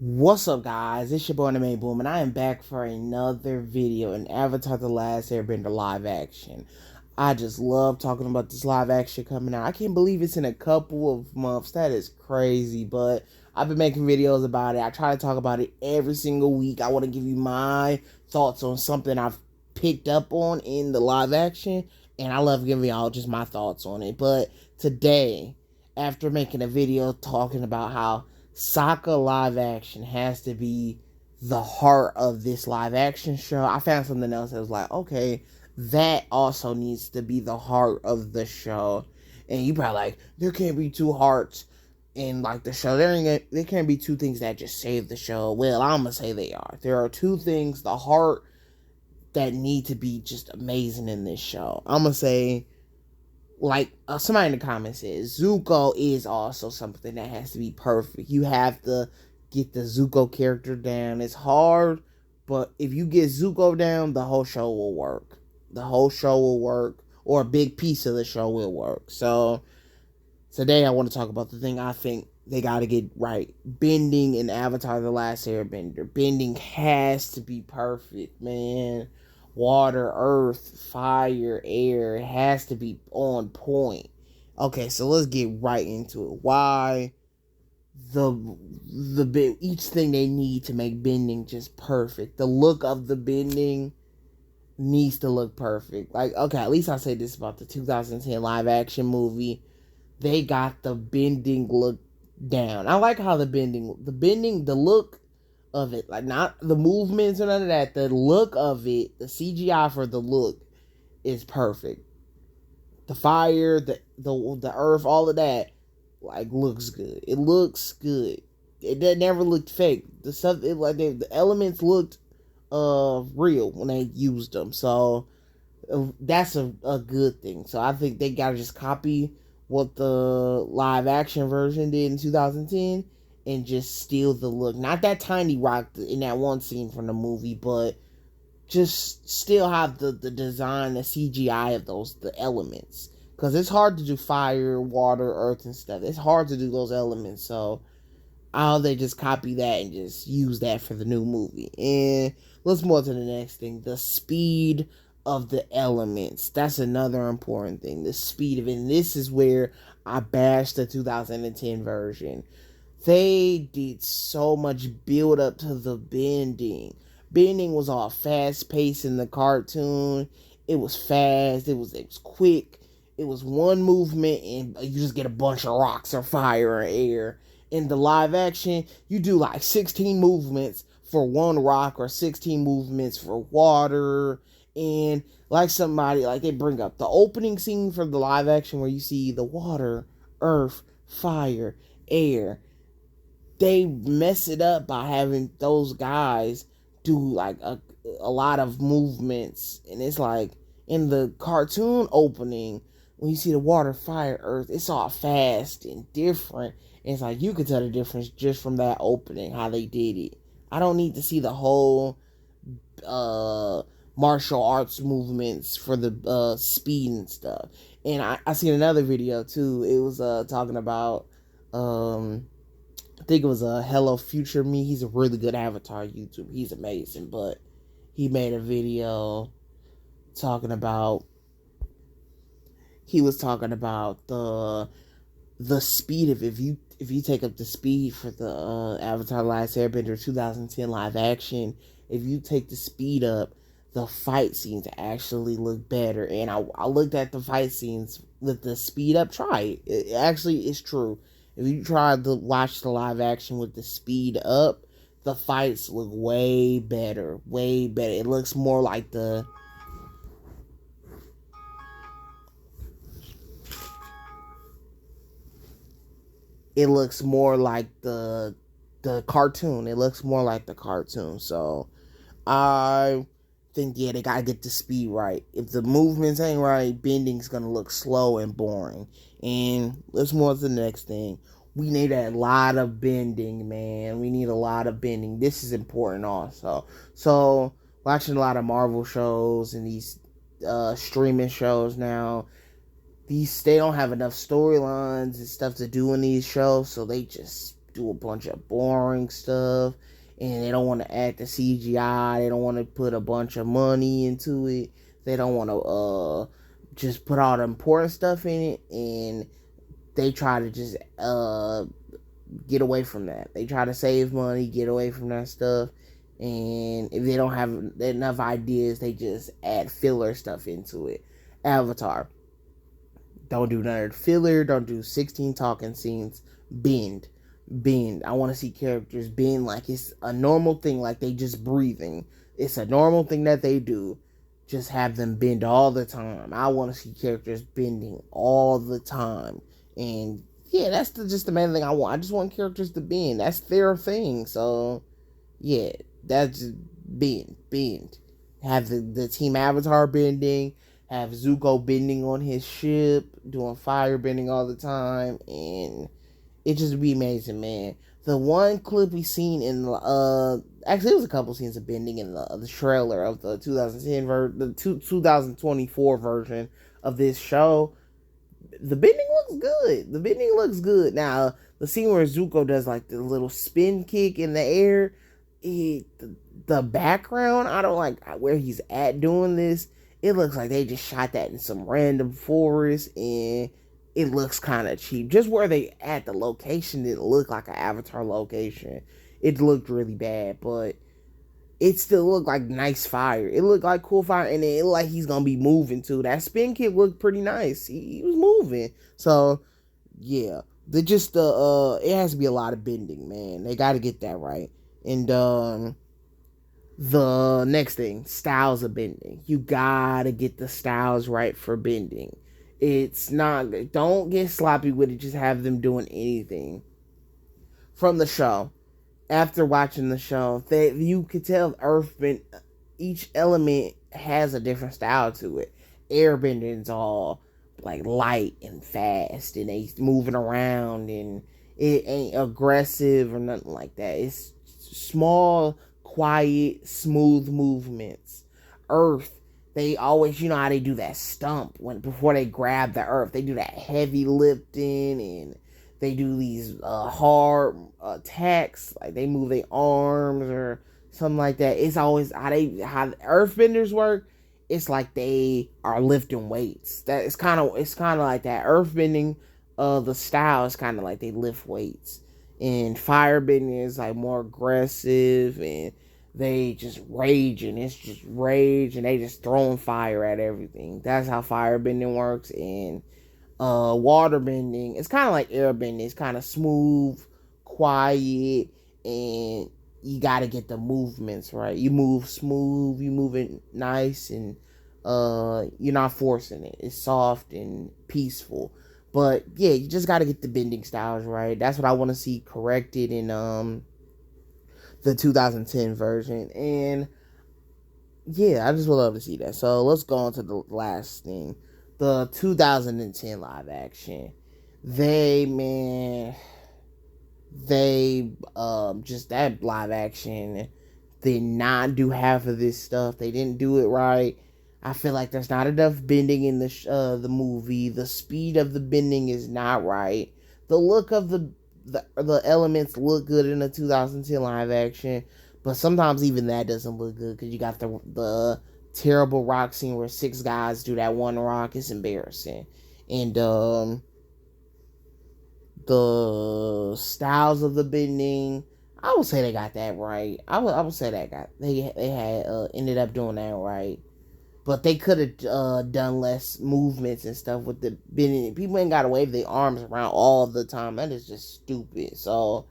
What's up, guys? It's your boy, the Main Boom, and I am back for another video in Avatar: The Last Airbender live action. I just love talking about this live action coming out. I can't believe it's in a couple of months. That is crazy, but I've been making videos about it. I try to talk about it every single week. I want to give you my thoughts on something I've picked up on in the live action, and I love giving y'all just my thoughts on it. But today, after making a video talking about how Sokka live action has to be the heart of this live action show, I found something else that was like, okay, that also needs to be the heart of the show. And you probably like, there can't be two hearts in like the show. There can't be two things that just save the show. Well, I'm gonna say they are. There are two things, the heart, that need to be just amazing in this show. I'm gonna say, like somebody in the comments says, Zuko is also something that has to be perfect. You have to get the Zuko character down. It's hard, but if you get Zuko down, the whole show will work. The whole show will work, or a big piece of the show will work. So today I want to talk about the thing I think they got to get right. Bending in Avatar: The Last Airbender. Bending has to be perfect, man. Water, earth, fire, air. It has to be on point. Okay, so let's get right into it. Why each thing they need to make bending just perfect. The look of the bending needs to look perfect. Like, okay, at least I say this about the 2010 live action movie. They got the bending look down. I like how the look of it, like not the movements or none of that. The look of it, the CGI for the look is perfect. The fire, the earth, all of that, like looks good. It looks good. It never looked fake. The stuff, the elements looked real when they used them. So that's a good thing. So I think they gotta just copy what the live action version did in 2010 and just steal the look. Not that tiny rock in that one scene from the movie, but just still have the design, the CGI of the elements. Because it's hard to do fire, water, earth, and stuff. It's hard to do those elements. So how they just copy that and just use that for the new movie. And let's move on to the next thing. The speed of the elements. That's another important thing. The speed of it. And this is where I bashed the 2010 version. They did so much build up to the bending. Bending was all fast paced in the cartoon. It was fast. It was quick. It was one movement and you just get a bunch of rocks or fire or air. In the live action, you do like 16 movements for one rock or 16 movements for water. And like somebody, like they bring up the opening scene for the live action where you see the water, earth, fire, air. They mess it up by having those guys do like a lot of movements. And it's like in the cartoon opening, when you see the water, fire, earth, it's all fast and different. And it's like you could tell the difference just from that opening, how they did it. I don't need to see the whole martial arts movements for the speed and stuff. And I seen another video too. It was talking about I think it was a Hello Future Me. He's a really good Avatar YouTuber. He's amazing, but he made a video talking about he was talking about the speed of if you take up the speed for the Avatar Last Airbender 2010 live action, if you take the speed up, the fight scenes actually look better. And I looked at the fight scenes with the speed up. Try it. It actually is true. If you try to watch the live action with the speed up, the fights look way better. Way better. It looks more like the cartoon. It looks more like the cartoon. So I think, yeah, they gotta get the speed right. If the movements ain't right, bending's gonna look slow and boring. And let's move on to the next thing. We need a lot of bending, man. We need a lot of bending. This is important also. So watching a lot of Marvel shows and these streaming shows now, they don't have enough storylines and stuff to do in these shows, so they just do a bunch of boring stuff, and they don't want to add the CGI. They don't want to put a bunch of money into it. They don't want to just put all the important stuff in it, and they try to just get away from that. They try to save money, get away from that stuff, and if they don't have enough ideas, they just add filler stuff into it. Avatar, don't do none of the filler. Don't do 16 talking scenes. Bend. I want to see characters bend like it's a normal thing, like they just breathing. It's a normal thing that they do. Just have them bend all the time. I want to see characters bending all the time. And yeah, that's just the main thing I want. I just want characters to bend. That's their thing. So yeah, that's just bend. Have the team Avatar bending. Have Zuko bending on his ship, doing fire bending all the time, and it just be amazing, man. The one clip we seen in the actually it was a couple scenes of bending in the trailer of the 2024 version of this show. The bending looks good. The bending looks good. Now the scene where Zuko does like the little spin kick in the air, the background, I don't like where he's at doing this. It looks like they just shot that in some random forest, and it looks kind of cheap. Just where they at the location didn't look like an Avatar location. It looked really bad, but it still looked like nice fire. It looked like cool fire, and it looked like he's gonna be moving too. That spin kick looked pretty nice. He was moving. So yeah, it has to be a lot of bending, man. They got to get that right. And the next thing, styles of bending. You gotta get the styles right for bending. It's not, don't get sloppy with it. Just have them doing anything. From the show, after watching the show, you could tell Earthbend, each element has a different style to it. Airbending's all like light and fast, and they moving around, and it ain't aggressive or nothing like that. It's small, quiet, smooth movements. Earth, they always, you know how they do that stump before they grab the earth. They do that heavy lifting, and they do these hard attacks, like they move their arms or something like that. It's always how the earthbenders work. It's like they are lifting weights. It's kind of like that. Earthbending, the style is kind of like they lift weights. And firebending is like more aggressive, and they just rage, and it's just rage, and they just throwing fire at everything. That's how firebending works. And waterbending, it's kind of like airbending. It's kind of smooth, quiet, and you got to get the movements right. You move smooth, you move it nice, and you're not forcing it. It's soft and peaceful. But yeah, you just got to get the bending styles right. That's what I want to see corrected in the 2010 version. And yeah, I just would love to see that. So let's go on to the last thing. The 2010 live action. They just that live action did not do half of this stuff. They didn't do it right. I feel like there's not enough bending in the movie. The speed of the bending is not right. The look of the elements look good in the 2010 live action, but sometimes even that doesn't look good because you got the terrible rock scene where 6 guys do that one rock. It's embarrassing. And the styles of the bending, I would say they got that right. I would say they had ended up doing that right. But they could have done less movements and stuff with the bending. People ain't got to wave their arms around all the time. That is just stupid. So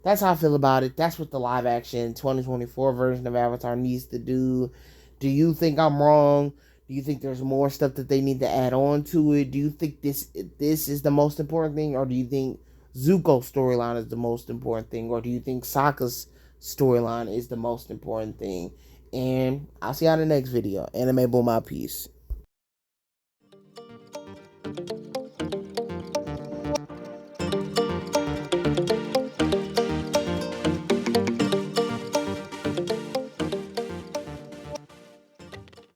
that's how I feel about it. That's what the live action 2024 version of Avatar needs to do. Do you think I'm wrong? Do you think there's more stuff that they need to add on to it? Do you think this is the most important thing? Or do you think Zuko's storyline is the most important thing? Or do you think Sokka's storyline is the most important thing? And I'll see you on the next video. Anime Boom out. Peace.